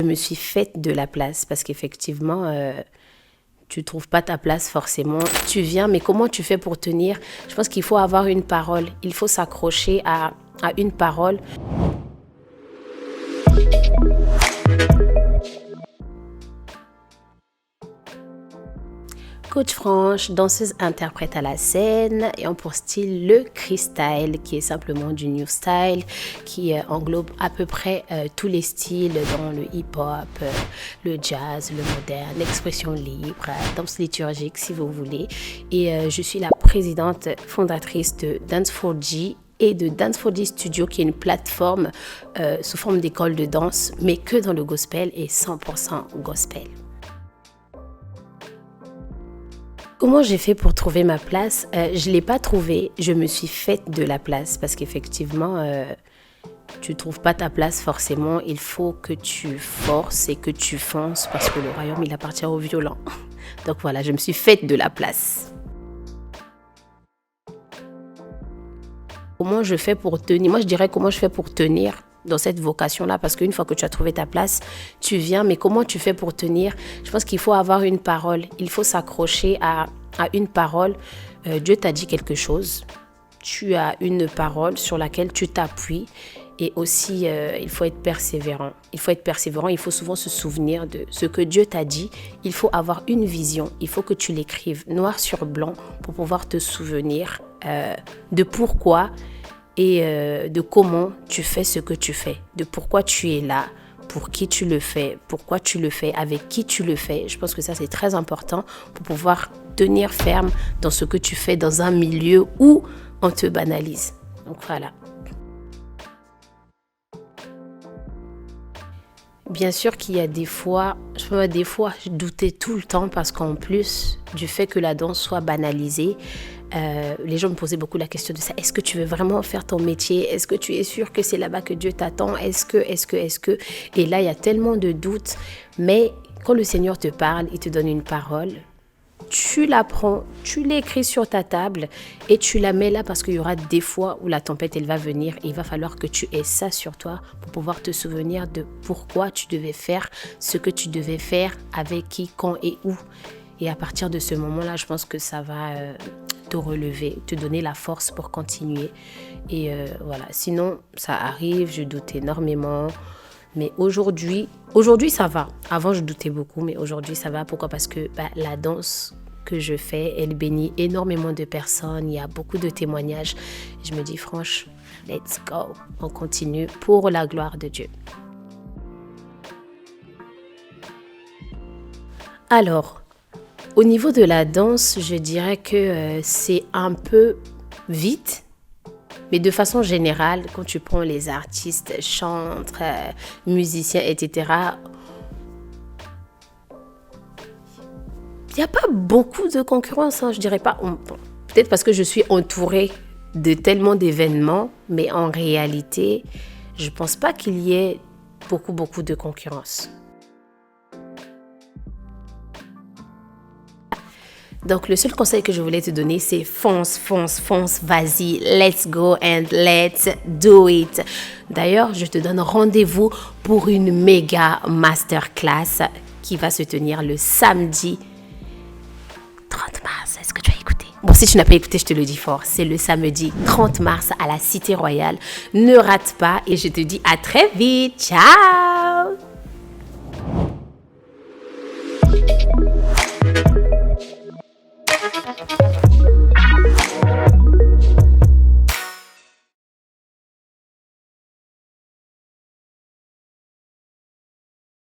Je me suis faite de la place parce qu'effectivement, tu trouves pas ta place forcément. Tu viens, mais comment tu fais pour tenir? Je pense qu'il faut avoir une parole. Il faut s'accrocher à une parole. Coach Franche, danseuse interprète à la scène et ont pour style le Cree-style qui est simplement du new style qui englobe à peu près tous les styles dans le hip-hop, le jazz, le moderne, l'expression libre, danse liturgique si vous voulez. Et je suis la présidente fondatrice de Dance4G et de Dance4G Studio qui est une plateforme sous forme d'école de danse mais que dans le gospel et 100% gospel. Comment j'ai fait pour trouver ma place? Je ne l'ai pas trouvée, je me suis faite de la place parce qu'effectivement, tu ne trouves pas ta place forcément. Il faut que tu forces et que tu fonces parce que le royaume, il appartient aux violents. Donc voilà, je me suis faite de la place. Comment je fais pour tenir? Moi, je dirais comment je fais pour tenir dans cette vocation-là, parce qu'une fois que tu as trouvé ta place, tu viens, mais comment tu fais pour tenir? Je pense qu'il faut avoir une parole, il faut s'accrocher à une parole. Dieu t'a dit quelque chose, tu as une parole sur laquelle tu t'appuies et aussi il faut être persévérant. Il faut souvent se souvenir de ce que Dieu t'a dit. Il faut avoir une vision, il faut que tu l'écrives noir sur blanc pour pouvoir te souvenir de pourquoi et de comment tu fais ce que tu fais, de pourquoi tu es là, pour qui tu le fais, pourquoi tu le fais, avec qui tu le fais. Je pense que ça, c'est très important pour pouvoir tenir ferme dans ce que tu fais dans un milieu où on te banalise. Donc voilà. Bien sûr qu'il y a des fois, je doutais tout le temps parce qu'en plus du fait que la danse soit banalisée, les gens me posaient beaucoup la question de ça. Est-ce que tu veux vraiment faire ton métier? Est-ce que tu es sûr que c'est là-bas que Dieu t'attend? Est-ce que? Et là, il y a tellement de doutes. Mais quand le Seigneur te parle, il te donne une parole. Tu la prends, tu l'écris sur ta table et tu la mets là parce qu'il y aura des fois où la tempête, elle va venir et il va falloir que tu aies ça sur toi pour pouvoir te souvenir de pourquoi tu devais faire ce que tu devais faire, avec qui, quand et où. Et à partir de ce moment-là, je pense que ça va te relever, te donner la force pour continuer. Et voilà, sinon, ça arrive, je doute énormément. Mais aujourd'hui, ça va. Avant, je doutais beaucoup, mais aujourd'hui, ça va. Pourquoi? Parce que la danse que je fais, elle bénit énormément de personnes. Il y a beaucoup de témoignages. Je me dis, franche, let's go. On continue pour la gloire de Dieu. Alors, au niveau de la danse, je dirais que c'est un peu vite. Mais de façon générale, quand tu prends les artistes, chantres, musiciens, etc., il n'y a pas beaucoup de concurrence, je dirais pas. Peut-être parce que je suis entourée de tellement d'événements, mais en réalité, je ne pense pas qu'il y ait beaucoup de concurrence. Donc, le seul conseil que je voulais te donner, c'est fonce, vas-y, let's go and let's do it. D'ailleurs, je te donne rendez-vous pour une méga masterclass qui va se tenir le samedi 30 mars. Est-ce que tu as écouté? Bon, si tu n'as pas écouté, je te le dis fort. C'est le samedi 30 mars à la Cité Royale. Ne rate pas et je te dis à très vite. Ciao!